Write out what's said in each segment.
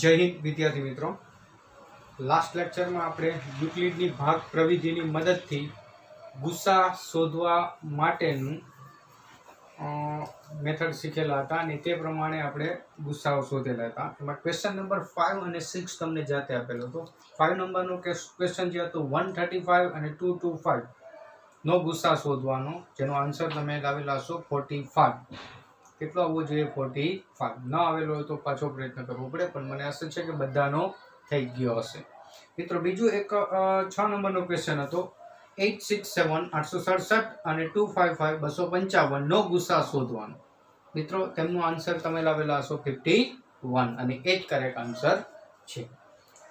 જય હિન્દ વિદ્યાર્થી મિત્રો, લાસ્ટ લેક્ચરમાં આપણે યુક્લિડની ભાગ પ્રવિધિની મદદથી ગુસ્સા શોધવા માટેનું મેથડ શીખેલા હતા અને તે પ્રમાણે આપણે ગુસ્સાઓ શોધેલા હતા. એમાં ક્વેશ્ચન નંબર 5 અને 6 તમને જાતે આપેલો હતો. 5 નંબરનો ક્વેશ્ચન જે હતો 135 અને 225 નો ગુસ્સા શોધવાનો, જેનો આન્સર તમે લાવેલા હશો 45. કેટલો આવવો જોઈએ? 45. ન આવેલો હોય તો પાછો પ્રયત્ન કરવો પડે, પણ મને આશા છે કે બધાનો થઈ ગયો હશે. મિત્રો, બીજું એક 6 નંબરનો ક્વેશ્ચન હતો 867 867 અને 255 255 નો ગુસ્સા શોધવાનો. મિત્રો, તેમનો આન્સર તમે લાવેલા હશો 51 અને એ જ કરેક્ટ આન્સર છે.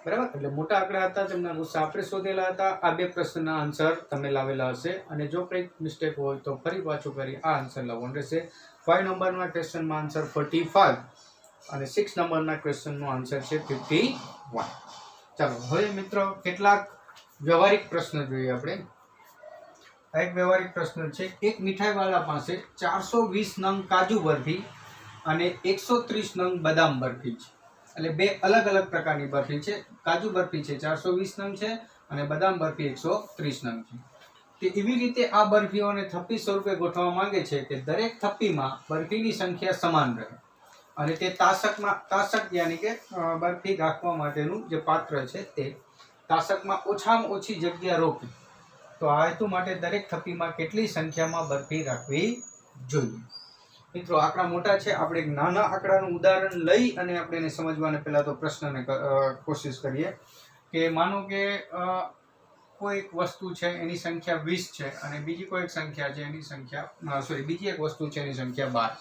બરાબર, એટલે મોટા આંકડા હતા, તેમના ગુસ્સા આપણે શોધેલા હતા. આ બે પ્રશ્નના આન્સર તમે લાવેલા હશે અને જો કંઈક મિસ્ટેક હોય તો ફરી પાછું કરી આ આન્સર લાવવાનું રહેશે. 5 નંબરના ક્વેશ્ચનમાં આન્સર 45 અને 6 નંબરના ક્વેશ્ચનનો આન્સર છે 51. ચાલો હવે મિત્રો કેટલાક વ્યવહારિક પ્રશ્ન જોઈએ આપણે. આ એક વ્યવહારિક પ્રશ્ન છે. એક મીઠાઈવાળા પાસે 420 નંગ કાજુ બરફી અને 130 નંગ બદામ બરફી છે. એટલે બે અલગ અલગ પ્રકારની બરફી છે. કાજુ બરફી છે 420 નંગ છે અને બદામ બરફી 130 નંગ છે. તે એવી રીતે આ બરફીઓને થપ્પી સ્વરૂપે ગોઠવવા માંગે છે કે દરેક થપ્પીમાં બરફીની સંખ્યા સમાન રહે અને તે તાસક યાની કે બરફી રાખવા માટેનું જે પાત્ર છે તે તાસકમાં ઓછામાં ઓછી જગ્યા રોકે. તો આ હેતુ માટે દરેક થપ્પીમાં કેટલી સંખ્યામાં બરફી રાખવી જોઈએ? મિત્રો, આંકડા મોટા છે. આપણે એક નાના આંકડાનું ઉદાહરણ લઈ અને આપણે એને સમજવાને પહેલા તો પ્રશ્નને કોશિશ કરીએ કે માનો કે કોઈ એક વસ્તુ છે એની સંખ્યા 20 છે અને બીજી કોઈ એક સંખ્યા છે એની સંખ્યા બીજી એક વસ્તુ છે એની સંખ્યા 12.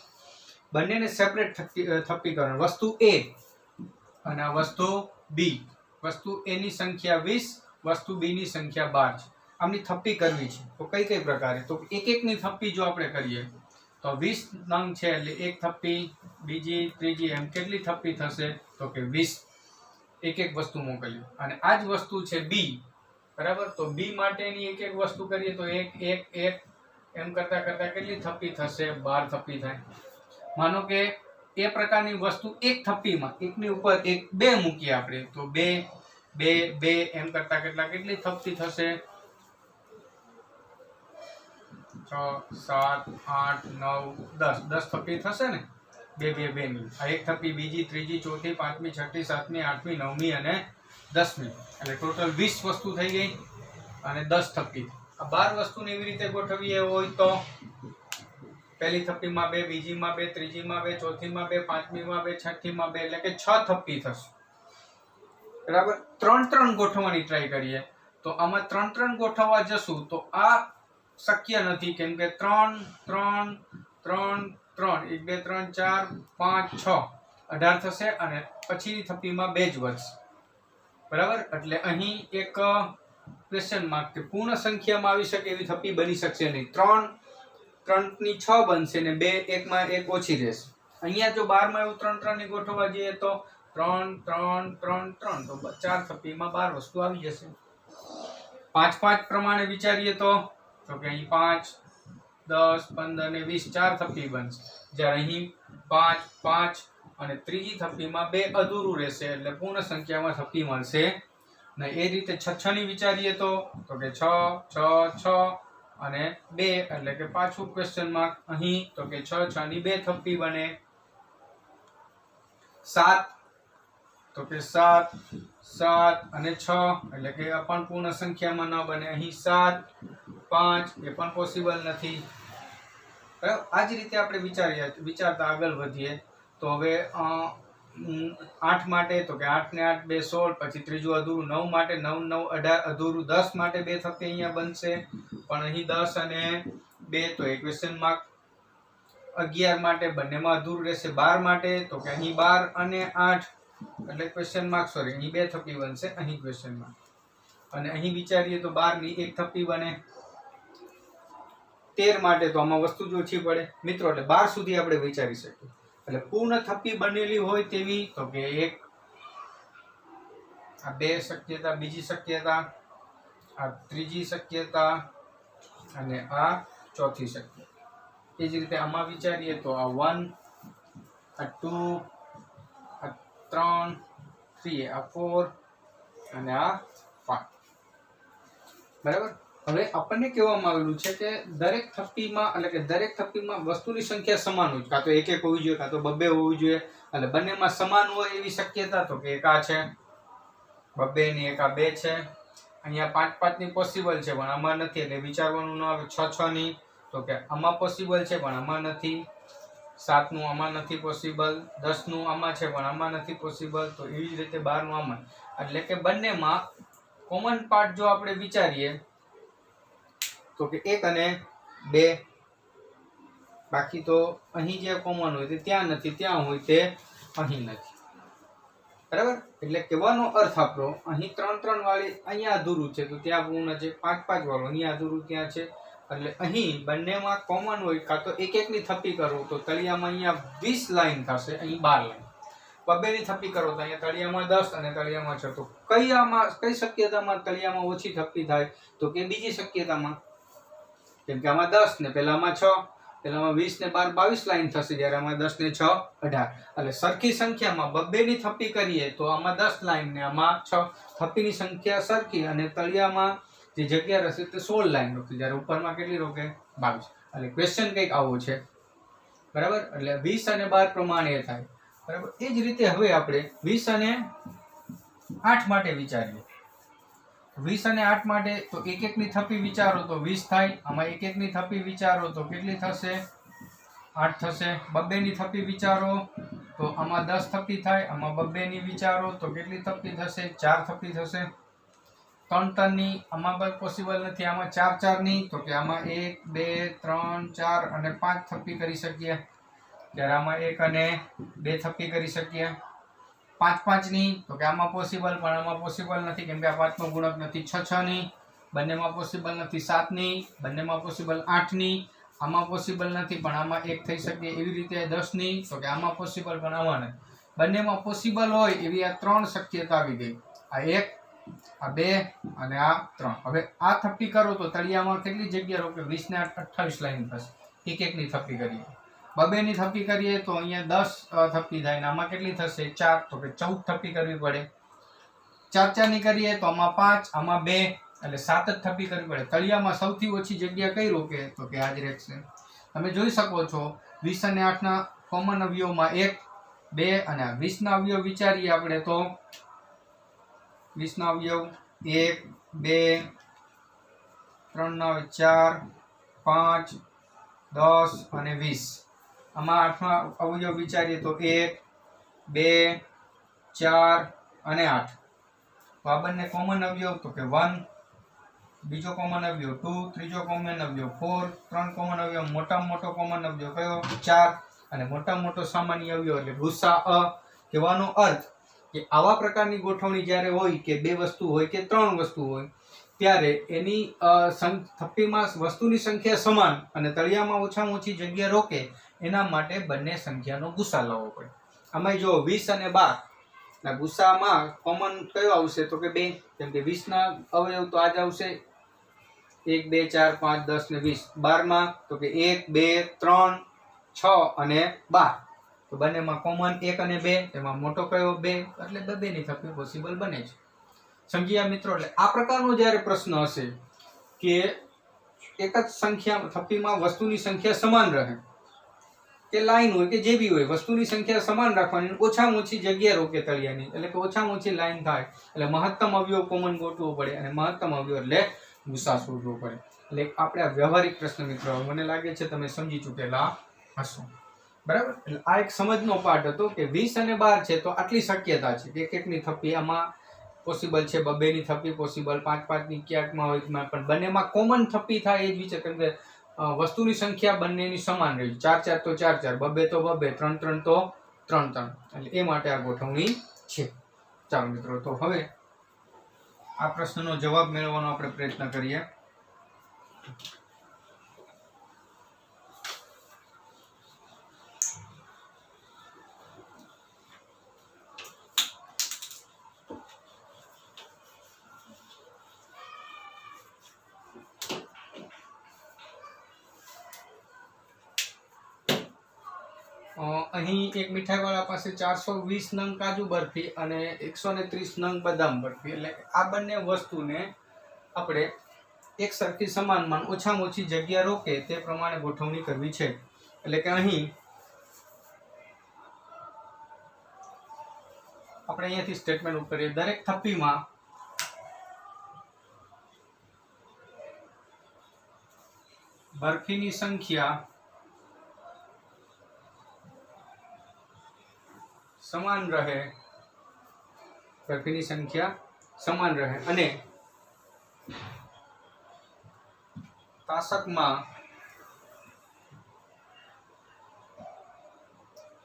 બંનેને સેપરેટ થપ્પી કરવાની. વસ્તુ A અને આ વસ્તુ B. વસ્તુ A ની સંખ્યા 20, વસ્તુ B ની સંખ્યા 12 છે. આમની થપ્પી કરવી છે તો કઈ કઈ પ્રકારે? તો એક એકની થપ્પી જો આપણે કરીએ તો 20 નંગ છે એટલે એક થપ્પી, બીજી, ત્રીજી, એમ કેટલી થપ્પી થશે? તો કે 20. એક એક વસ્તુ મોકલ્યું. અને આ જ વસ્તુ છે B, બરાબર. તો B માટેની એક એક વસ્તુ કરીએ તો એક એક એક એમ કરતા કરતા કેટલી થપ્પી થશે? 12 થપ્પી થાય. માનો કે એ પ્રકારની વસ્તુ એક થપ્પીમાં એકની ઉપર એક બે મૂકીએ આપણે તો 2 2 2 એમ કરતા કેટલી થપ્પી થશે? 6 7 8 9 10 10 થપ્પી થશે ને? 2 2 2 ની. આ એક થપ્પી, બીજી, ત્રીજી, ચોથી, પાંચમી, છઠ્ઠી, સાતમી, આઠમી, નવમી અને 10મી. એટલે ટોટલ 20 વસ્તુ થઈ ગઈ અને 10 થપ્પી. આ 12 વસ્તુને એવી રીતે ગોઠવીએ હોય તો પહેલી થપ્પીમાં 2, બીજીમાં 2, ત્રીજીમાં 2, ચોથીમાં 2, પાંચમીમાં 2, છઠ્ઠીમાં 2, એટલે કે 6 થપ્પી થશે. બરાબર. 3 ગોઠવવાની ટ્રાય કરીએ તો આમાં 3 ગોઠવવા જશું તો આ શક્ય નથી, કેમ કે 3 3 3 3 1 2 3 4 5 6 18 થશે અને પછીની થપ્પીમાં 2 જ વધશે. બરાબર. એટલે અહીં એક ક્વેશ્ચન માર્ક કે પૂર્ણ સંખ્યામાં આવી શકે એવી થપ્પી બની શકશે નહીં. 3 ની 6 બનશે ને 2 એકમાં એક ઓછી રહેશે. અહીંયા જો 12 માં એવું 3 ની ગોઠવવા જઈએ તો 3 3 3 3 તો 4 થપ્પીમાં 12 વસ્તુ આવી જશે. 5 5 પ્રમાણે વિચારીએ તો કે અહીં 5 10 15 ને 20 4 થપ્પી બનશે, જ્યારે અહીં 5 5 અને ત્રીજી થપ્પીમાં 2 અધૂરું રહેશે એટલે પૂર્ણ સંખ્યામાં થપ્પી મળશે ને. એ રીતે 6 6 ની વિચારીએ તો કે 6 6 6 અને 2 એટલે કે પાછું ક્વેશ્ચન માર્ક અહીં તો કે 6 6 ની 2 થપ્પી બને. 7 તો કે 7 7 અને 6 એટલે કે આ પણ પૂર્ણ સંખ્યામાં ન બને. અહીં 7 5 એ પણ પોસિબલ નથી. બરાબર. આ જ રીતે આપણે વિચારતા આગળ વધીએ તો હવે 8 માટે તો કે 8 ને 8 2 16, પછી ત્રીજું અધૂરું 9 માટે 9 9 18 અધૂરું 10 માટે 2 થપ્પી અહીંયા બનશે, પણ અહીં 10 અને 2 તો એક ક્વેશ્ચન માર્ક. 11 માટે બંનેમાં અધૂરું રહેશે. 12 માટે તો કે અહીં 12 અને 8 એટલે ક્વેશ્ચન માર્ક, સોરી અહીં 2 થપ્પી બનશે, અહીં ક્વેશ્ચન માર્ક. અને અહીં વિચારીએ તો 12 ની એક થપ્પી બને. 13 માટે તો આમાં વસ્તુ જ ઓછી પડે મિત્રો, એટલે 12 સુધી આપણે વિચારી શકીએ. એટલે પૂર્ણ થપ્પી બનેલી હોય તેવી તો કે એક, આ 2 શક્યતા, બીજી શક્યતા, આ ત્રીજી શક્યતા અને આ ચોથી શક્યતા. એ જ રીતે આમાં વિચારીએ તો આ 1, આ 2, આ 3, 3 આ 4 અને આ 5 બરાબર। હવે આપણને કહેવામાં આવેલું છે કે દરેક થપ્પીમાં એટલે કે દરેક થપ્પીમાં વસ્તુની સંખ્યા સમાન હોય, કાં તો એક એક હોવી જોઈએ કાં તો બબ્બે હોવી જોઈએ, એટલે બંનેમાં સમાન હોય એવી શક્યતા તો કે એક આ છે બબ્બે ની, એક આ 2 છે, અહીંયા 5 5 ની પોસિબલ છે પણ આમાં નથી એટલે વિચારવાનું ન આવે। 6 6 ની તો કે આમાં પોસિબલ છે પણ આમાં નથી, 7 નું આમાં નથી પોસિબલ, 10 નું આમાં છે પણ આમાં નથી પોસિબલ, તો એવી જ રીતે 12 નું આમાં, એટલે કે બંનેમાં કોમન પાર્ટ જો આપણે વિચારીએ તો કે 1 અને 2, બાકી તો અહીં જે કોમન હોય તે ત્યાં નથી, ત્યાં હોય તે અહીં નથી, બરાબર। એટલે કહેવાનો અર્થ આપણો અહીં 3 3 વાળી અહીંયા અધૂરું છે તો ત્યાં પૂર્ણ છે, 5 5 વાળું અહીંયા અધૂરું ત્યાં છે, એટલે અહીં બંનેમાં કોમન હોય કાં તો એક એક ની થપ્પી કરો તો તળિયામાં અહીંયા 20 લાઈન થશે, અહીં 12 લાઈન, બબ્બે ની થપ્પી કરો તો અહીંયા તળિયામાં 10 અને તળિયામાં 6, તો કઈ શક્યતામાં તળિયામાં ઓછી થપ્પી થાય તો કે બીજી શક્યતામાં, કેમ કે આમાં 10 ને પેલામાં 6, પેલામાં 20 ને 12 22 લાઈન થશે, જ્યારે આમાં 10 ને 6 18, એટલે સરખી સંખ્યામાં બબ્બે ની થપ્પી કરીએ તો આમાં 10 લાઈન ને આમાં 6, થપ્પીની સંખ્યા સરખી અને તળિયામાં જે જગ્યા રહેશે તે 16 લાઈન રોકે, જ્યારે ઉપરમાં કેટલી રોકે 22, એટલે ક્વેશ્ચન કંઈક આવો છે, બરાબર। એટલે 20 અને 12 પ્રમાણે એ થાય, બરાબર। એ જ રીતે હવે આપણે 20 અને 8 માટે વિચારીએ, 20 અને 8 માટે તો એક એક ની થપ્પી વિચારો તો 20 થાય, આમાં એક એક ની થપ્પી વિચારો તો કેટલી થશે 8 થશે, બબ્બે ની થપ્પી વિચારો તો આમાં 10 થપ્પી થાય, આમાં બબ્બે ની વિચારો તો કેટલી થપ્પી થશે 4 થપ્પી થશે, 3 3 ની આમાં પણ પોસિબલ નથી, આમાં 4 4 ની તો કે આમાં 1 2 3 4 અને 5 થપ્પી કરી શકીએ, ત્યારે આમાં 1 અને 2 થપ્પી કરી શકીએ, 5 5 ની તો કે આમાં પોસિબલ પણ આમાં પોસિબલ નથી કેમ કે આ 5 નો ગુણક નથી, 6 6 ની બંનેમાં પોસિબલ નથી, 7 ની બંનેમાં પોસિબલ, 8 ની આમાં પોસિબલ નથી પણ આમાં 1 થઈ શકે, એવી રીતે 10 ની તો કે આમાં પોસિબલ પણ આમાં નથી, બંનેમાં પોસિબલ હોય એવી આ 3 શક્યતા આવી ગઈ, આ 1 આ 2 અને આ 3। હવે આ થપ્પી કરો તો તળિયામાં કેટલી જગ્યા રોકે 20 ને 8 28 લાઈન થશે, એક એક ની થપ્પી કરીએ, બબ્બે ની થપ્પી કરીએ તો અહીંયા 10 થપ્પી થાય ને આમાં કેટલી થશે 4, તો કે 14 થપ્પી કરવી પડે, 4 4 ની કરીએ તો આમાં 5 આમાં 2 એટલે 7 જ થપ્પી કરવી પડે, તળિયામાં સૌથી ઓછી જગ્યા કઈ રોકે તો કે આ જ રહેશે। તમે જોઈ શકો છો 20 અને 8 ના કોમન અવયવમાં 1 2 અને 20 ના અવયવ વિચારીએ આપણે તો 20 ના અવયવ 1 2 3 ના 4 5 10 અને 20, આમાં 8 માં અવયવ વિચારીએ તો 1 2 4 અને 8, તો આ બંને કોમન અવયવ તો કે 1, બીજો કોમન અવયવ 2, ત્રીજો કોમન અવયવ 4, 3 કોમન અવયવ, મોટામાં મોટો કોમન અવયવ કયો 4, અને મોટામાં મોટો સામાન્ય અવયવ એટલે ગુસાઅ। કહેવાનો અર્થ કે આવા પ્રકારની ગોઠવણી જ્યારે હોય કે 2 વસ્તુ હોય કે 3 વસ્તુ હોય ત્યારે એની થપ્પીમાં વસ્તુની સંખ્યા સમાન અને તળિયામાં ઓછામાં ઓછી જગ્યા રોકે એના માટે બંને સંખ્યાનો ગુસા લાવવો પડે। આમાં જો 20 અને 12 ના ગુસામાં કોમન કયો આવશે તો કે 2, કેમ કે 20 ના અવયવ તો આ જ આવશે 1 2 4 5 10 ને 20, 12 માં તો કે 1 2 3 6 અને 12, તો બંનેમાં કોમન 1 અને 2, એમાં મોટો કયો 2, એટલે 2 ની થપ્પી પોસિબલ બને છે। સમજ્યા મિત્રો? એટલે આ પ્રકારનો જ્યારે પ્રશ્ન હશે કે એક જ સંખ્યા થપ્પીમાં વસ્તુની સંખ્યા સમાન રહે કે લાઈન હોય કે જે બી હોય વસ્તુની સંખ્યા સમાન રાખવાની, ઓછામાં ઓછી જગ્યા રોકે તળિયાની, એટલે કે ઓછામાં ઓછી લાઈન થાય એટલે મહત્તમ અવયવ કોમન ગોતવો પડે અને મહત્તમ અવયવ એટલે ગુસા શોધવો પડે। એટલે આપણે આ વ્યવહારિક પ્રશ્ન મિત્રો મને લાગે છે તમે સમજી ચૂકેલા હશો, બરાબર। એટલે આ એક સમજનો પાઠ હતો કે 20 અને 12 છે તો આટલી શક્યતા છે કે એક એક ની થપ્પી આમાં પોસિબલ છે, બબ્બે ની થપ્પી પોસિબલ, 5 5 ની ક્યાંકમાં હોય પણ બંનેમાં કોમન થપ્પી થાય એ જ વિચાર, કેમ કે વસ્તુની સંખ્યા બંનેની સમાન રહી, 4 4 તો 4 4, બબ્બે તો બબ્બે, 3 3 તો 3 3, એટલે એ માટે આ ગોઠવણી છે। ચાલો મિત્રો, તો હવે આ પ્રશ્નનો જવાબ મેળવવાનો આપણે પ્રયત્ન કરીએ। અહીં એક મીઠાઈવાળા પાસે 420 નંગ કાજુ બરફી અને 130 નંગ બદામ બરફી, એટલે આ બંને વસ્તુને આપણે એક સરખી સમાનમાં ઓછામાં ઓછી જગ્યા રોકે તે પ્રમાણે ગોઠવણી કરવી છે. એટલે કે અહીં આપણે અહીંયાથી સ્ટેટમેન્ટ ઉપર દરેક થપ્પીમાં બરફીની સંખ્યા સમાન રહે, બરફીની સંખ્યા સમાન રહે અને તાસકમાં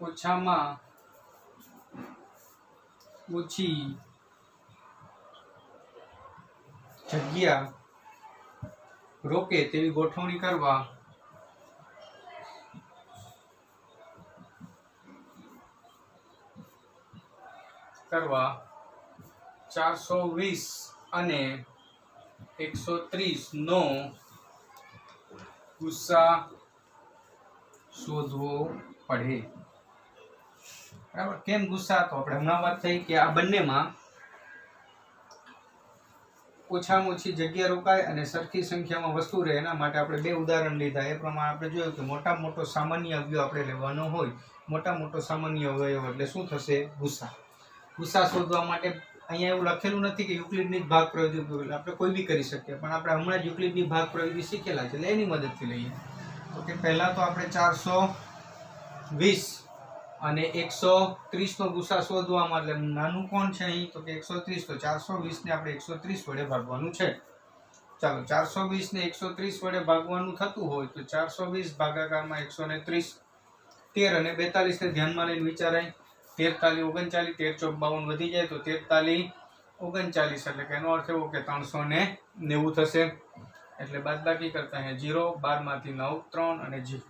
ઓછામાં ઓછી જગ્યા રોકે તેવી ગોઠવણી કરવા 420 અને 130 નો ગુસ્સા શોધવો પડે. બરાબર. કેમ ગુસ્સા? તો આપણે હમણાં વાત થઈ કે આ બંનેમાં ઓછામાં ઓછી જગ્યા રોકાય અને સરખી સંખ્યામાં વસ્તુ રહે, એના માટે આપણે બે ઉદાહરણ લીધા. એ પ્રમાણે આપણે જોયું કે મોટા મોટો સામાન્ય અવયવ આપણે લેવાનો હોય, મોટા મોટો સામાન્ય અવયવ એટલે શું થશે? ગુસ્સા. ગુસ્સા શોધવા માટે અહીંયા એવું લખેલું નથી કે યુક્લિડની ભાગ પ્રવિધિ, આપણે કોઈ બી કરી શકીએ, પણ આપણે હમણાં જ યુક્લિડની ભાગ પ્રવિધિ શીખેલા છે એટલે એની મદદથી લઈએ. તો કે પહેલા તો આપણે 420 અને 130 નો ગુસ્સા શોધવામાં, એટલે નાનું કોણ છે અહીં? તો કે 130. તો 420 ને આપણે 130 વડે ભાગવાનું છે. ચાલો, 420 ને 130 વડે ભાગવાનું થતું હોય તો 420 ભાગાકારમાં 130, 13 અને 42 ને ધ્યાનમાં લઈને વિચારાય. 13 39, 13 54 વધી જાય તો 13 39, એટલે કે એનો અર્થ એવો કે 390 થશે. એટલે બાદબાકી કરતા અહીંયા 0, 12 માંથી 9, 3 અને 0,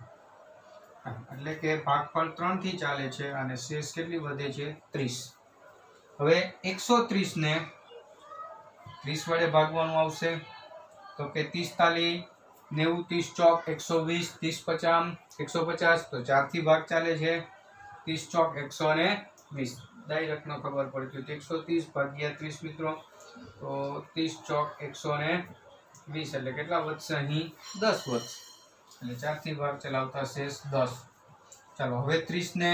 એટલે કે ભાગફળ 3 થી ચાલે છે અને શેષ કેટલી વધે છે? 30. હવે 130 ને 30 વડે ભાગવાનું આવશે તો કે 43, 90, 30 ચોક 120, 30 50, 150, તો 4 થી ભાગ ચાલે છે. 30 ચોક 120, ડાયરેક્ટ નો ખબર પડતી હોય તો 130 ભાગ્યા 30 મિત્રો, તો 30 ચોક 120, એટલે કેટલા વધશે? અહીં 10 વધશે. એટલે 4 થી ભાગ ચલાવતા શેષ 10. ચાલો, હવે 30 ને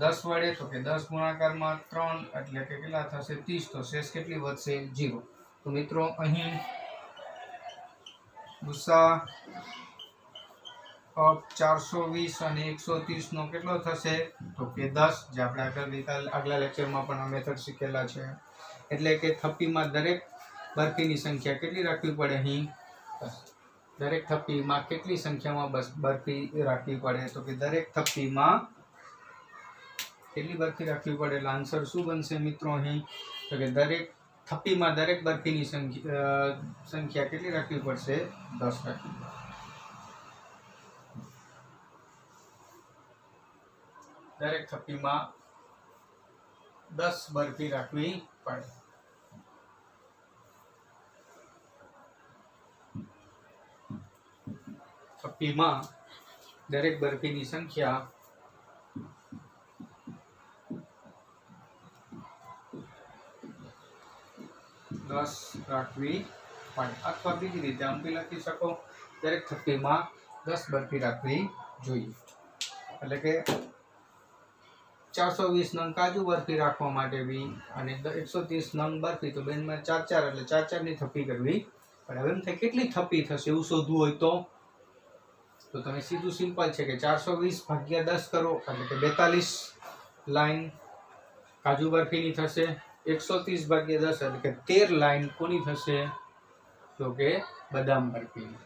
10 વડે, તો કે 10 ગુણાકારમાં 3, એટલે કે કેટલા થશે? 30. તો શેષ કેટલી વધશે? 0. તો મિત્રો અહીં ગુસ્સા 420 અને 130 નો કેટલો થશે? તો કે 10, જે આપણે આગલા લેક્ચરમાં પણ આ મેથડ શીખેલા છે. એટલે કે થપ્પીમાં દરેક બરફીની સંખ્યા કેટલી રાખવી પડે? અહીં 10. દરેક થપ્પીમાં કેટલી સંખ્યામાં બરફી રાખવી પડે? તો કે દરેક થપ્પીમાં કેટલી બરફી રાખવી પડે? એટલે આન્સર શું બનશે મિત્રો અહીં? તો કે દરેક થપ્પીમાં દરેક બરફીની સંખ્યા કેટલી રાખવી પડશે? 10 રાખવી પડે. દરેક થપ્પીમાં 10 બરફી રાખવી પડે. થપ્પીમાં દરેક બરફીની સંખ્યા 10 રાખવી પડે. અથવા બીજી રીતે આમ બી લખી શકો, દરેક થપ્પીમાં 10 બરફી રાખવી જોઈએ. એટલે કે 420 નંગ કાજુ બરફી રાખવા માટે બી અને 130 નંગ બરફી, તો બેનમાં 4 4, એટલે 4 4 ની થપ્પી કરવી પડે. હવે એમ થાય કેટલી થપ્પી થશે એવું શોધવું હોય તો તમે સીધું સિમ્પલ છે કે 420 ભાગ્યા 10 કરો, એટલે કે 42 લાઈન કાજુ બરફીની થશે. 130 ભાગ્યા 10, એટલે કે 13 લાઈન કોની થશે? તો કે બદામ બરફીની,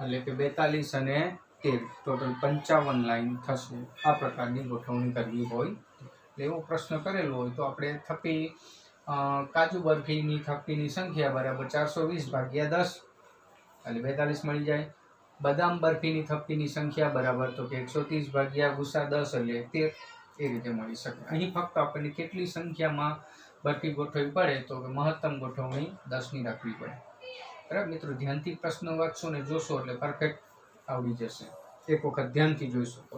એટલે કે 42 અને 13, ટોટલ 55 લાઈન થશે. આ પ્રકારની ગોઠવણી કરવી હોય એવો પ્રશ્ન કરેલો હોય તો આપણે થપ્પી કાજુ બરફીની થપ્પીની સંખ્યા બરાબર 420 ભાગ્યા 10, એટલે 42 મળી જાય. બદામ બરફીની થપ્પીની સંખ્યા બરાબર તો કે 130 ભાગ્યા ગુસા 10, એટલે 13, એ રીતે મળી શકે. અહીં ફક્ત આપણને કેટલી સંખ્યામાં બરફી ગોઠવવી પડે? તો કે મહત્તમ ગોઠવણી 10 ની રાખવી પડે. બરાબર મિત્રો, ધ્યાનથી પ્રશ્ન વાંચશો ને જોશો એટલે પરફેક્ટ આવડી જશે. એક વખત ધ્યાનથી જોઈશો તો.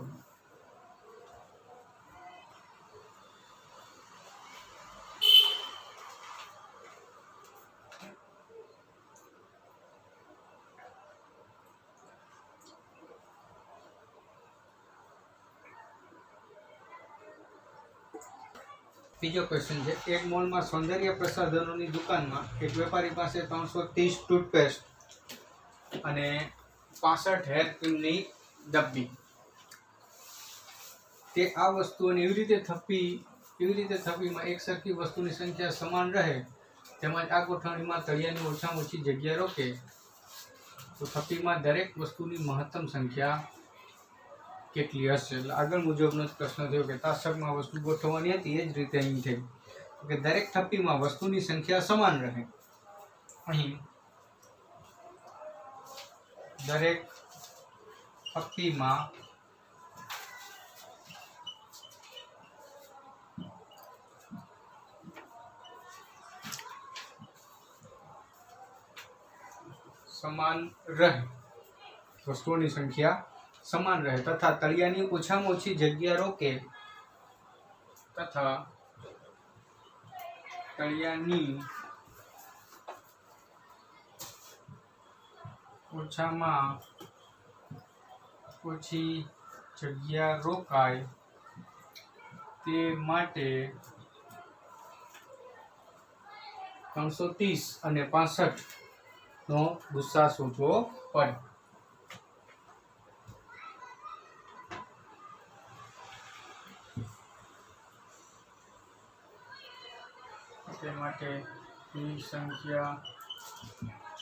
બીજો ક્વેશ્ચન છે, એક મોલમાં સૌંદર્ય પ્રસાધનોની દુકાનમાં એક વેપારી પાસે 330 ટૂથપેસ્ટ અને 65 હેર ક્રીમની ડબ્બી. તે આ વસ્તુઓને એવી રીતે થપ્પીમાં એક સરખી વસ્તુની સંખ્યા સમાન રહે તેમજ આ ગોઠવણીમાં તળિયાની ઓછામાં ઓછી જગ્યા રોકે તો થપ્પીમાં દરેક વસ્તુની મહત્તમ સંખ્યા કેટલી હશે. એટલે આગળ મુજબનો જ પ્રશ્ન થયો કે તાશકમાં વસ્તુ ગોઠવવાની હતી, એ જ રીતે અહીં થઈ કે દરેક થપ્પીમાં વસ્તુની સંખ્યા સમાન રહે. અહીં દરેક થપ્પીમાં સમાન રહે, વસ્તુઓની સંખ્યા સમાન રહે તથા તળિયાની ઓછામાં ઓછી જગ્યા રોકે તથા તળિયાની ઓછામાં ઓછી જગ્યા રોકાય તે માટે 330 અને 65 નો ગુસ્સા શોધવો પડે. તે માટે સંખ્યા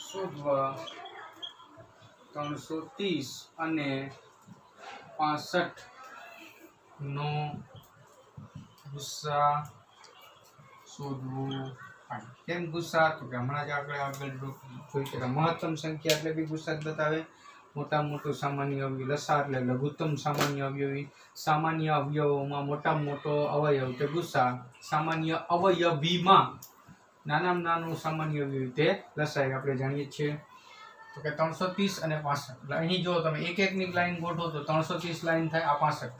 શોધવા 330 અને 65 નો ગુસ્સા શોધવું. કેમ ગુસ્સા? તો કે હમણાં જ આગળ જોઈ કે મહત્તમ સંખ્યા એટલે બી ગુસ્સા જ બતાવે. મોટામાં મોટું સામાન્ય અવયવ લસા એટલે લઘુત્તમ સામાન્ય અવયવી. સામાન્ય અવયવોમાં મોટામાં મોટો અવયવ તે ગુસ્સા. સામાન્ય અવયવીમાં નાનામાં નાનું સામાન્ય અવયવ તે લસાઈ આપણે જાણીએ છીએ. તો કે 330 અને 65 એટલે અહીં જો તમે એક એકની લાઈન ગોઠવો તો 330 લાઈન થાય, આ 65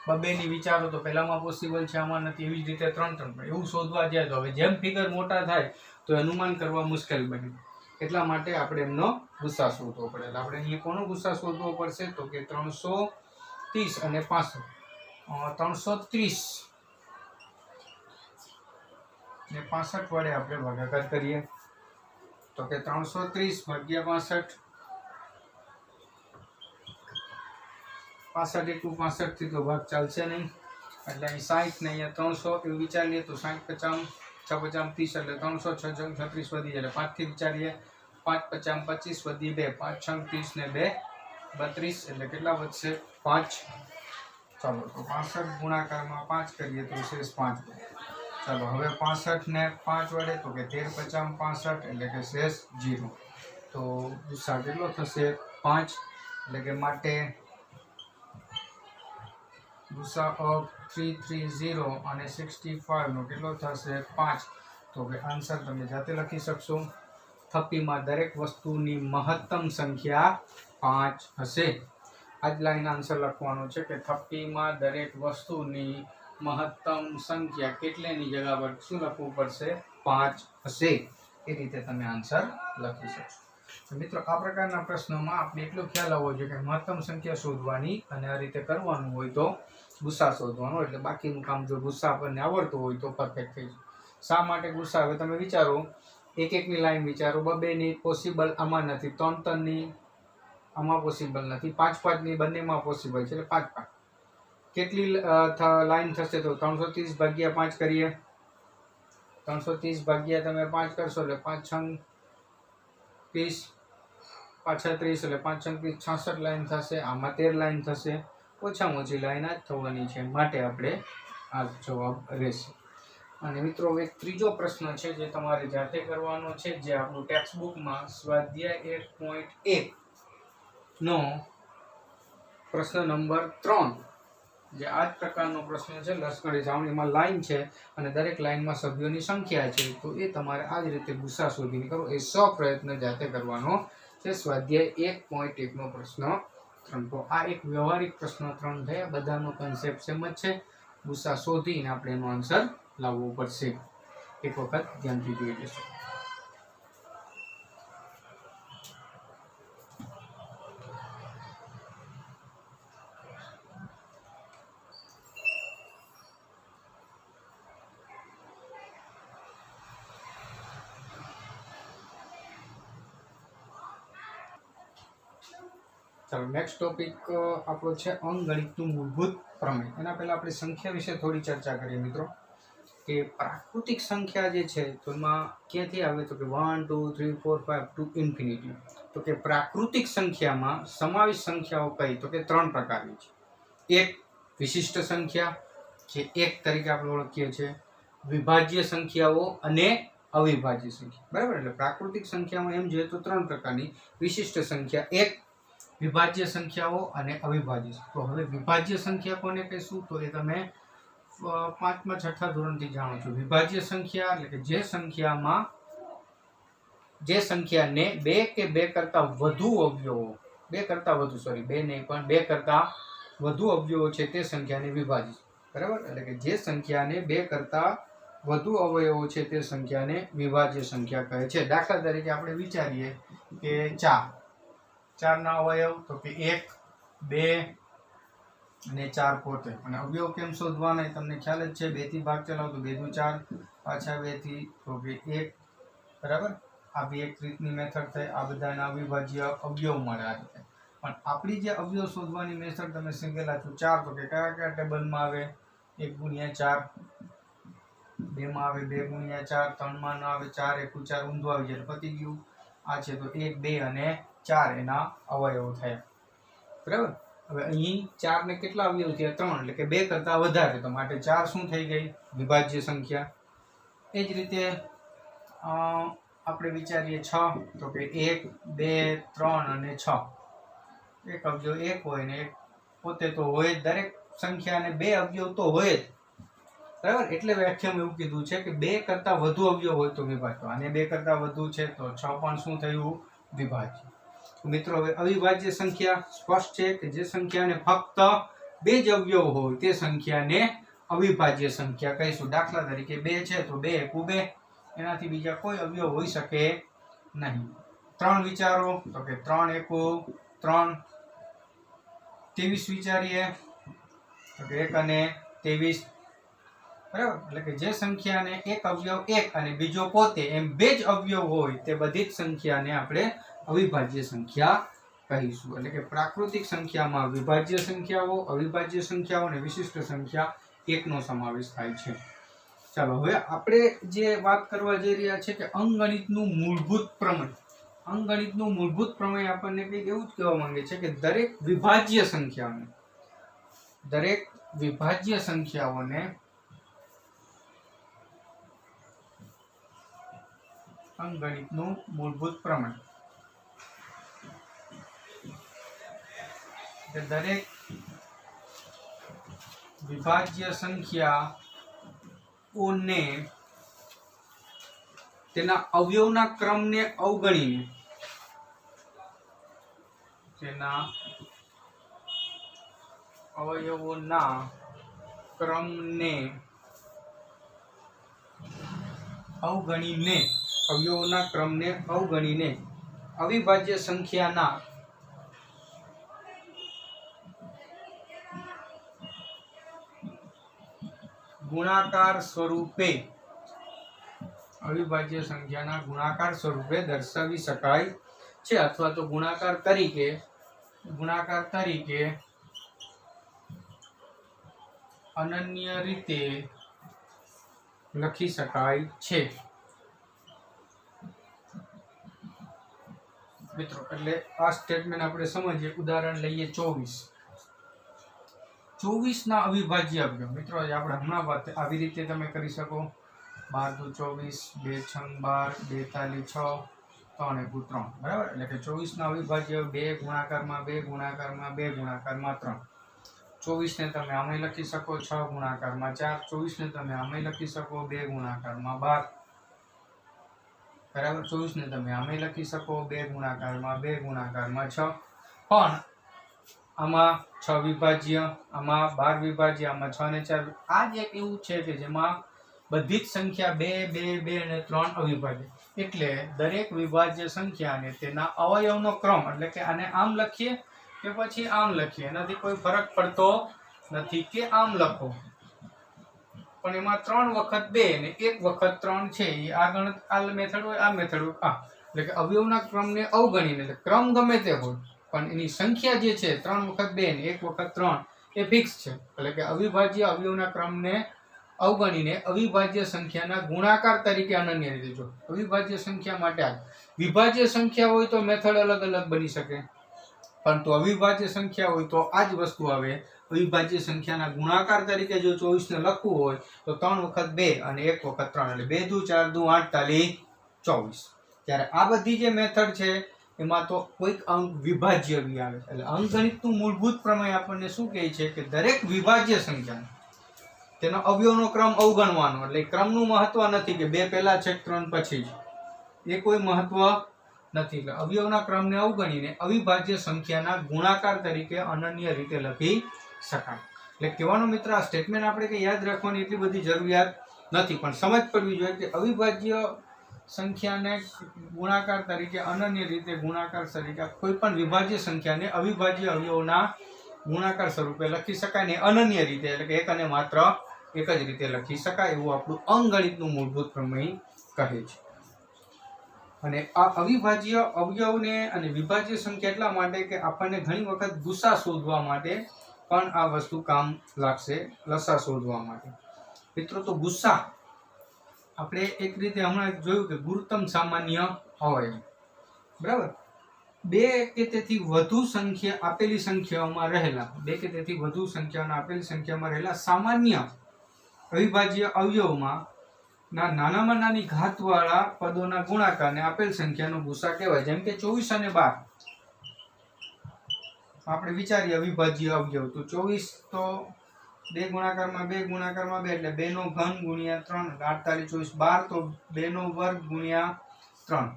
બબેની વિચારો તો પહેલામાં પોસિબલ છે, આમાં નથી. એવી જ રીતે 3 પણ એવું શોધવા જાય તો હવે જેમ ફિગર મોટા થાય તો અનુમાન કરવા મુશ્કેલ બને. એટલા માટે આપણે એમનો ગુસ્સા શોધવો પડે. એટલે આપણે અહીંયા કોનો ગુસ્સા શોધવો પડશે? તો કે 330 અને 65. 330 ને 65 વડે આપણે ભાગાકાર કરીએ તો કે 330 ભાગ્યા 65. 65 એટલું 65 થી તો ભાગ ચાલશે નહીં, એટલે અહીં 60 ને અહીંયા 300 એવું વિચારીએ તો 60 50 6 50 30 એટલે 300 6 36 વધી જાય. 5 થી વિચારીએ 5 50 25 વધી 2 5 6 30 ને 2 32 એટલે કેટલા વધશે? 5. ચાલો તો 65 ગુણાકારમાં 5 કરીએ તો શેષ 5. ચાલો હવે 65 ને 5 વડે તો કે 13 50 65 એટલે કે શેષ 0. તો ગુસ્સા કેટલો થશે? 5. એટલે કે માટે ગુસ્સા ઓફ 330 અને 65 નો કેટલો થશે? 5. તો કે આન્સર તમે જાતે લખી શકશો. થપ્પીમાં દરેક વસ્તુની મહત્તમ સંખ્યા 5 હશે. આજ લાઈન આન્સર લખવાનો છે કે થપ્પીમાં દરેક વસ્તુની મહત્તમ સંખ્યા કેટલાની જગ્યા પર શું લખવું પડશે? 5 હશે. એ રીતે તમે આન્સર લખી શકશો. તો મિત્રો આ પ્રકારના પ્રશ્નોમાં આપણે એટલો ખ્યાલ આવવો જોઈએ કે મહત્તમ સંખ્યા શોધવાની અને આ રીતે કરવાનું હોય તો ગુસ્સા શોધવાનો. એટલે બાકીનું કામ જો ગુસ્સા આપણને આવડતું હોય તો પરફેક્ટ થઈ જાય. શા માટે ગુસ્સા? હવે તમે વિચારો, એક એકની લાઈન વિચારો. બબેની પોસિબલ આમાં નથી, 3 3ની આમાં પોસિબલ નથી, 5 5 ની બંનેમાં પોસિબલ છે એટલે 5 5. કેટલી લાઈન થશે? તો 330 ભાગ્યા 5 કરીએ. 330 ભાગ્યા તમે 5 કરશો એટલે 5 6 30 પાછા 30 એટલે 5 6 30 66 લાઈન થશે. આમાં 13 લાઈન થશે. ઓછામાં ઓછી લાઈન આ જ થવાની છે, માટે આપણે આ જવાબ રહેશે. અને મિત્રો એક ત્રીજો પ્રશ્ન છે જે તમારે જાતે કરવાનો છે, જે આપણું ટેક્સ્ટ બુકમાં સ્વાધ્યાય 1.1 નો પ્રશ્ન નંબર 3, જે આ જ પ્રકારનો પ્રશ્ન છે. લસકડી જાવણીમાં લાઈન છે અને દરેક લાઈનમાં સભ્યોની સંખ્યા છે, તો એ તમારે આ જ રીતે ગુસ્સા શોધીને કરો. એ પ્રયત્ન જાતે કરવાનો છે. સ્વાધ્યાય 1.1 નો પ્રશ્ન 3. તો આ એક વ્યવહારિક પ્રશ્ન 3 થયા. બધાનો કન્સેપ્ટ સેમ જ છે. ગુસ્સા શોધીને આપણે એનો આન્સર લાવવો પડશે. એક વખત ધ્યાનથી જોઈ લેશું. ચાલો નેક્સ્ટ ટોપિક આપણો છે અંકગણિતનું મૂળભૂત પ્રમેય. એના પહેલાં આપણે સંખ્યા વિશે થોડી ચર્ચા કરીએ મિત્રો. કે પ્રાકૃતિક સંખ્યા જે છે તો એમાં ક્યાંથી આવે તો કે 1 2 3 4 5 ટુ ઇન્ફિનિટી. તો કે પ્રાકૃતિક સંખ્યામાં સમાવિષ્ટ સંખ્યાઓ કઈ તો કે 3 પ્રકારની છે. એક વિશિષ્ટ સંખ્યા જે એક તરીકે આપણે ઓળખીએ છીએ, વિભાજ્ય સંખ્યાઓ અને અવિભાજ્ય સંખ્યા. બરાબર, એટલે પ્રાકૃતિક સંખ્યામાં એમ જોઈએ તો 3 પ્રકારની: વિશિષ્ટ સંખ્યા, એક વિભાજ્ય સંખ્યાઓ અને અવિભાજ્ય. તો હવે વિભાજ્ય સંખ્યા કોને કહીશું તો એ તમે 5મા 6થા ધોરણથી જાણો છો. વિભાજ્ય સંખ્યા એટલે કે જે સંખ્યાને બે કે બે કરતા વધુ અવયવો, બે કરતા વધુ અવયવો છે તે સંખ્યાને વિભાજ્ય. બરાબર, એટલે કે જે સંખ્યાને બે કરતા વધુ અવયવો છે તે સંખ્યાને વિભાજ્ય સંખ્યા કહે છે. દાખલા તરીકે આપણે વિચારીએ કે 4ના અવયવ તો કે 1 2 અને 4 પોતે. અને અવયવ કેમ શોધવાના તમને ખ્યાલ જ છે. 2 થી ભાગ ચલાવો તો 2 દુ 4, પાછા 2 થી તો કે 1. બરાબર, આ બી એક રીતની મેથડ થઈ. આ બધાના અવિભાજ્ય અવયવ મળે આ રીતે. પણ આપણી જે અવયવ શોધવાની મેથડ તમે શીખેલા છો 4 તો કે કયા કયા ટેબલમાં આવે? 1 × 4, 2 માં આવે 2 × 4, 3 માં ન આવે, 4 × 1 4 ઊંધું આવી જાય પતી ગયું. આ છે તો 1 2 અને 4 એના અવયવો થયા. બરાબર, હવે અહીં 4 ને કેટલા અવયવ થયા? 3, એટલે કે 2 કરતા વધારે. તો માટે 4 શું થઈ ગઈ? વિભાજ્ય સંખ્યા. એ જ રીતે આપણે વિચારીએ 6 તો કે 1 2 3 અને 6. એક અવયવ 1 હોય ને એક પોતે તો હોય જ. દરેક સંખ્યાને 2 અવયવ તો હોય જ. બરાબર, એટલે વ્યાખ્યામાં એવું કીધું છે કે 2 કરતા વધુ અવયવ હોય તો વિભાજ્ય. અને 2 કરતા વધુ છે તો 6 પણ શું થયું? વિભાજ્ય. મિત્રો હવે અવિભાજ્ય સંખ્યા સ્પષ્ટ છે કે જે સંખ્યાને ફક્ત 2 જ અવયવ હોય તે સંખ્યાને અવિભાજ્ય સંખ્યા કહીશું. દાખલા તરીકે 2 છે તો 2 × 2, એનાથી બીજા કોઈ અવયવ હોઈ શકે નહીં. 3 વિચારો તો કે 3 × 3. 23 વિચારીએ તો કે 1 અને 23. બરાબર, એટલે કે જે સંખ્યાને એક અવયવ 1 અને બીજો પોતે એમ 2 જ અવયવ હોય તે બધી જ સંખ્યાને આપણે અવિભાજ્ય સંખ્યા કહીશું. એટલે કે પ્રાકૃતિક સંખ્યામાં વિભાજ્ય સંખ્યાઓ, અવિભાજ્ય સંખ્યાઓ અને વિશિષ્ટ સંખ્યા એકનો સમાવેશ થાય છે. ચાલો હવે આપણે જે વાત કરવા જઈ રહ્યા છે કે અંકગણિતનું મૂળભૂત પ્રમેય. અંકગણિતનું મૂળભૂત પ્રમેય આપણને કંઈક એવું જ કહેવા માંગે છે કે દરેક વિભાજ્ય સંખ્યાઓને અંકગણિતનું મૂળભૂત પ્રમેય. દરેક વિભાજ્ય સંખ્યાઓને તેના અવયવના ક્રમને અવગણીને અવિભાજ્ય સંખ્યાના ગુણાકાર સ્વરૂપે દર્શાવી શકાય છે, અથવા તો ગુણાકાર તરીકે અનન્ય રીતે લખી શકાય છે. મિત્રો એટલે આ સ્ટેટમેન્ટ આપણે સમજીએ. ઉદાહરણ લઈએ 24 ના અવિભાજ્ય અવયવ. મિત્રો આપણે હમણાં વાત આવી રીતે તમે કરી શકો. 12 દુ 24, 2 6 12 6, 3 × 3. બરાબર, એટલે કે 24 ના અવિભાજ્ય 2 ગુણાકારમાં 2 ગુણાકારમાં 2 ગુણાકારમાં 3. 24 ને તમે આમે લખી શકો 6 ગુણાકારમાં 4. 24 ને તમે આમે લખી શકો 2 ગુણાકારમાં 12. બરાબર, 24 ને તમે આમે લખી શકો 2 ગુણાકારમાં 2 ગુણાકારમાં 6. પણ આમાં 6 વિભાજ્ય, આમાં 12 વિભાજ્ય, આમાં 6 ને 4. આ જ એક એવું છે કે જેમાં બધી જ સંખ્યા 2 2 2 અને 3 અવિભાજ્ય. એટલે દરેક વિભાજ્ય સંખ્યાને તેના અવયવનો ક્રમ, એટલે કે આને આમ લખીએ કે પછી આમ લખીએ એનાથી કોઈ ફરક પડતો નથી કે આમ લખો, પણ એમાં 3 વખત 2 અને 1 વખત 3 છે. એ આ મેથડ હોય, આ મેથડ હોય, એટલે કે અવયવના ક્રમને અવગણીને, એટલે ક્રમ ગમે તે હોય પણ એની સંખ્યા જે છે 3 વખત 2 ને 1 વખત 3 એ ફિક્સ છે. એટલે કે અવિભાજ્ય અવયવના ક્રમને અવગણીને અવિભાજ્ય સંખ્યાના ગુણાકાર તરીકે અનન્ય રીતે જો અવિભાજ્ય સંખ્યા માટે આ વિભાજ્ય સંખ્યા હોય તો મેથડ અલગ અલગ બની શકે, પરંતુ અવિભાજ્ય સંખ્યા હોય તો આ જ વસ્તુ આવે. અવિભાજ્ય સંખ્યાના ગુણાકાર તરીકે જો 24 ને લખવું હોય તો 3 વખત 2 અને 1 વખત 3 એટલે 2 દુ 4 દુ 8 24. ત્યારે આ બધી જે મેથડ છે એમાં તો કોઈક અંક વિભાજ્ય બી આવે. એટલે અંકગણિતનું મૂળભૂત પ્રમેય આપણને શું કહે છે કે દરેક વિભાજ્ય સંખ્યા તેનો અવયવનો ક્રમ અવગણવાનો. એટલે ક્રમનું મહત્વ નથી કે 2 પહેલા છે 3 પછી જ, એ કોઈ મહત્વ નથી. એટલે અવયવના ક્રમને અવગણીને અવિભાજ્ય સંખ્યાના ગુણાકાર તરીકે અનન્ય રીતે લખી શકાય. એટલે કહેવાનો મિત્ર આ સ્ટેટમેન્ટ આપણે કે યાદ રાખવાની એટલી બધી જરૂરિયાત નથી, પણ સમજ પડવી જોઈએ કે અવિભાજ્ય સંખ્યાને ગુણાકાર તરીકે અનન્ય રીતે ગુણાકાર તરીકે કોઈ પણ વિભાજ્ય સંખ્યાને અવિભાજ્ય અવયવના ગુણાકાર સ્વરૂપે લખી શકાય ને અનન્ય રીતે, એટલે કે એક અને માત્ર એક જ રીતે લખી શકાય એવું આપણું અંકગણિતનું મૂળભૂત પ્રમેય કહે છે. અને આ અવિભાજ્ય અવયવને અને વિભાજ્ય સંખ્યા એટલા માટે કે આપણને ઘણી વખત ગુસા શોધવા માટે પણ આ વસ્તુ કામ લાગશે, લસા શોધવા માટે. મિત્રો તો ગુસા આપણે એક રીતે હમણાં જોયું કે ગુરુત્તમ સામાન્ય અવયવ, બરાબર. 2 કે તેથી વધુ સંખ્યા આપેલી સંખ્યાઓમાં રહેલા 2 કે તેથી વધુ સંખ્યાઓના આપેલી સંખ્યામાં રહેલા સામાન્ય અવિભાજ્ય અવયવમાં નાનામાં નાની ઘાતવાળા પદોના ગુણાકારને આપેલ સંખ્યાનો ગુસા કહેવાય. જેમ કે 24 અને 12 આપણે વિચારીએ અવિભાજ્ય અવયવ તો 24 તો 2 ગુણાકારમાં 2 ગુણાકારમાં 2 એટલે 2 નો ઘન ગુણ્યા 3 48 24 12 તો 2 નો વર્ગ ગુણ્યા 3,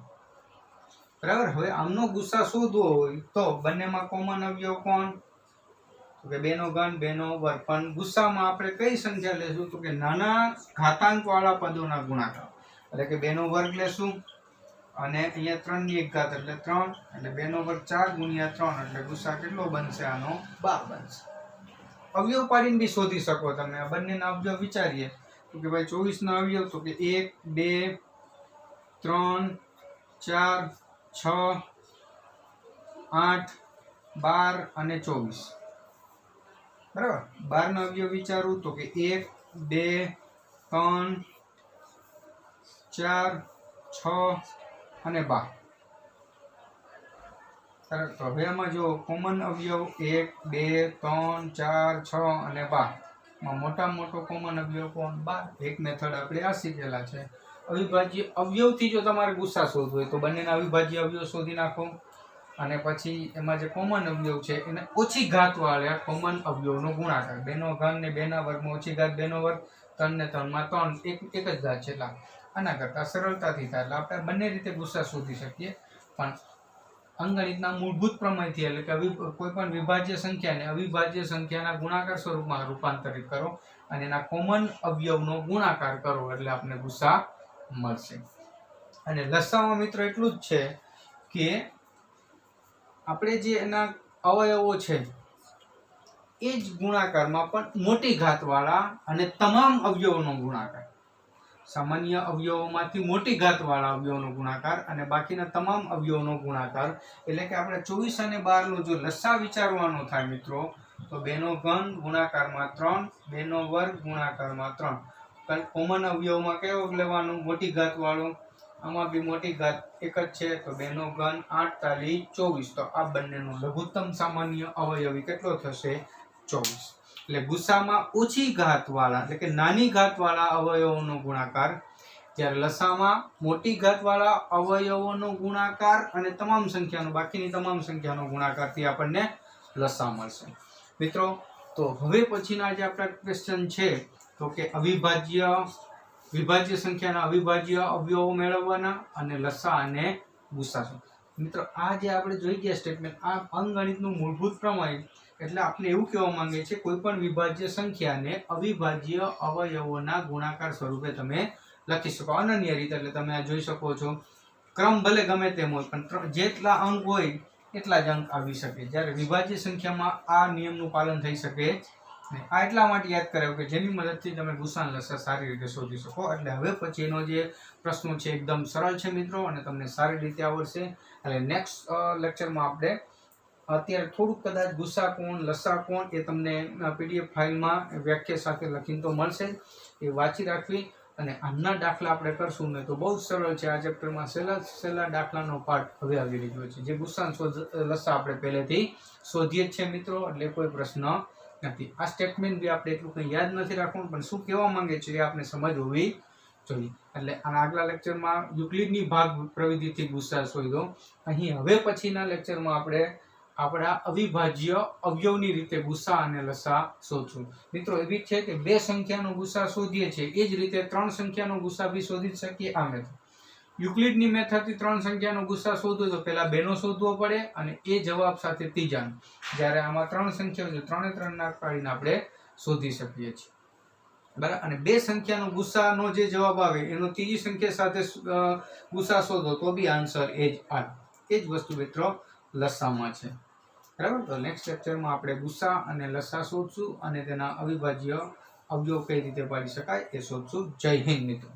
બરાબર. હવે આમનો ગુસા શોધવો હોય તો બંનેમાં કોમન અવયવ કોણ? તો કે 2 નો ઘન 2 નો વર્ગ. પણ ગુસામાં આપણે કઈ સંખ્યા લેશું? તો કે નાના ઘાતાંક વાળા પદોના ગુણાકાર, એટલે કે 2 નો વર્ગ લેશું અને અહીંયા 3 ની એક ઘાત એટલે 3 એટલે 2 નો વર્ગ 4 ગુણ્યા 3 એટલે ગુસા કેટલો બનશે? આનો 12 બનશે. અવયવ પાડીને બી શોધી શકો તમે. આ બંનેના અવયવ વિચારીએ તો કે ભાઈ 24 ના અવયવ તો કે 1 2 3 4 6 8 12 અને 24, બરાબર. 12 ના અવયવ વિચારું તો કે 1 2 3 4 6 અને 12. તો હવે આમાં જો કોમન અવયવ 1 2 3 4 6 અને 12 માં મોટા મોટો કોમન અવયવ કોણ? 12. એક મેથડ આપણે આ શીખેલા છે. અવિભાજ્ય અવયવથી જો તમારે ગુસા શોધવો હોય તો બંનેના અવિભાજ્ય અવયવ શોધી નાખો અને પછી એમાં જે કોમન અવયવ છે એને ઓછી ઘાતવાળા કોમન અવયવનો ગુણાકાર. 2 નો ઘન ને 2 ના વર્ગમાં ઓછી ઘાત 2 નો વર્ગ, 3 ને 3 માં 3 એક જ ઘાત છે. એટલે આના કરતા સરળતાથી થાય. એટલે આપણે બંને રીતે ગુસા શોધી શકીએ. પણ અંકગણિતના મૂળભૂત પ્રમેયથી એટલે કે કોઈ પણ વિભાજ્ય સંખ્યાને અવિભાજ્ય સંખ્યાના ગુણાકાર સ્વરૂપમાં રૂપાંતરિત કરો અને એના કોમન અવયવનો ગુણાકાર કરો એટલે આપણે ગુસા મળશે. અને લસામાં મિત્રો એટલું જ છે કે આપણે જે એના અવયવો છે એ જ ગુણાકારમાં પણ મોટી ઘાતવાળા અને તમામ અવયવોનો ગુણાકાર, સામાન્ય અવયવોમાંથી મોટી ઘાતવાળા અવયવનો ગુણાકાર અને બાકીના તમામ અવયવનો ગુણાકાર. એટલે કે આપણે 24 અને 12 નો જો લસા વિચારવાનો થાય મિત્રો તો 2 નો ઘન ગુણાકારમાં 3, 2 નો વર્ગ ગુણાકારમાં 3. પણ કોમન અવયવમાં કયો લેવાનું? મોટી ઘાતવાળો. આમાં બી મોટી ઘાત એક જ છે તો 2 નો ઘન 48 24. તો આ બંનેનો લઘુત્તમ સામાન્ય અવયવી કેટલો થશે? 24. એટલે ગુસામાં ઓછી ઘાતવાળા એટલે કે નાની ઘાતવાળા અવયવોનો ગુણાકાર, જ્યારે લસામાં મોટી ઘાતવાળા અવયવોનો ગુણાકાર અને તમામ સંખ્યાનો બાકીની તમામ સંખ્યાનો ગુણાકારથી આપણને લસા મળશે. મિત્રો તો હવે પછીના જે આપણા ક્વેશ્ચન છે તો કે વિભાજ્ય સંખ્યાના અવિભાજ્ય અવયવો મેળવવાના અને લસા અને ગુસા. મિત્રો આ જે આપણે જોઈ ગયા સ્ટેટમેન્ટ આ અંકગણિતનું મૂળભૂત પ્રમેય એટલે આપણે એવું કહેવા માંગે છે કોઈ પણ વિભાજ્ય સંખ્યાને અવિભાજ્ય અવયવોના ગુણાકાર સ્વરૂપે તમે લખી શકો અનન્ય રીતે. એટલે તમે આ જોઈ શકો છો ક્રમ ભલે ગમે તેમ હોય પણ જેટલા અંક હોય એટલા જ અંક આવી શકે, જ્યારે વિભાજ્ય સંખ્યામાં આ નિયમનું પાલન થઈ શકે. આ એટલા માટે યાદ કરાવ્યું કે જેની મદદથી તમે ગુસા લસા સારી રીતે શોધી શકો. એટલે હવે પછીનો જે પ્રશ્નો છે એકદમ સરળ છે મિત્રો અને તમને સારી રીતે આવડશે. એટલે નેક્સ્ટ લેક્ચરમાં આપણે અત્યારે થોડુંક કદાચ ગુસ્સા કોણ લસા કોણ એ તમને PDF ફાઇલમાં વ્યાખ્યા સાથે લખીને તો મળશે, એ વાંચી રાખવી. અને આજના દાખલા આપણે કરશું ને તો બહુ જ સરળ છે. આ ચેપ્ટરમાં છેલ્લા દાખલાનો પાર્ટ હવે આવી રહ્યો છે, જે ગુસ્સા લસા આપણે પહેલેથી શોધીએ જ છે મિત્રો, એટલે કોઈ પ્રશ્ન નથી. આ સ્ટેટમેન્ટ બી આપણે એટલું કંઈ યાદ નથી રાખવાનું, પણ શું કહેવા માંગે છે એ આપણે સમજ હોવી જોઈએ. એટલે આના આગલા લેક્ચરમાં યુક્લિડની ભાગ પ્રવિધિથી ગુસ્સા શોધો. અહીં હવે પછીના લેક્ચરમાં આપણે આપણા અવિભાજ્ય અવયવની રીતે ગુસ્સા અને લસા શોધશું. મિત્રો એવી છે કે બે સંખ્યાનો ગુસ્સા શોધીએ છીએ, એ જ રીતે ત્રણ સંખ્યાનો ગુસ્સા બી શોધી શકીએ. આ મેથડ યુક્લિડની મેથડથી ત્રણ સંખ્યાનો ગુસ્સા શોધવો તો પહેલા બેનો શોધવો પડે અને એ જવાબ સાથે ત્રીજાનો. જ્યારે આમાં ત્રણ સંખ્યાઓ છે, ત્રણે ત્રણ ના પાડીને આપણે શોધી શકીએ છીએ, બરાબર. અને બે સંખ્યાનો ગુસ્સાનો જે જવાબ આવે એનો ત્રીજી સંખ્યા સાથે ગુસ્સા શોધો તો બી આન્સર એ જ આવે. એ જ વસ્તુ મિત્રો લસામાં છે, બરાબર. તો નેક્સ્ટ લેક્ચરમાં આપણે ગુસ્સા અને લસા શોધશું અને તેના અવિભાજ્ય અવયવ કઈ રીતે પાડી શકાય એ શોધશું. જય હિન્દ મિત્રો.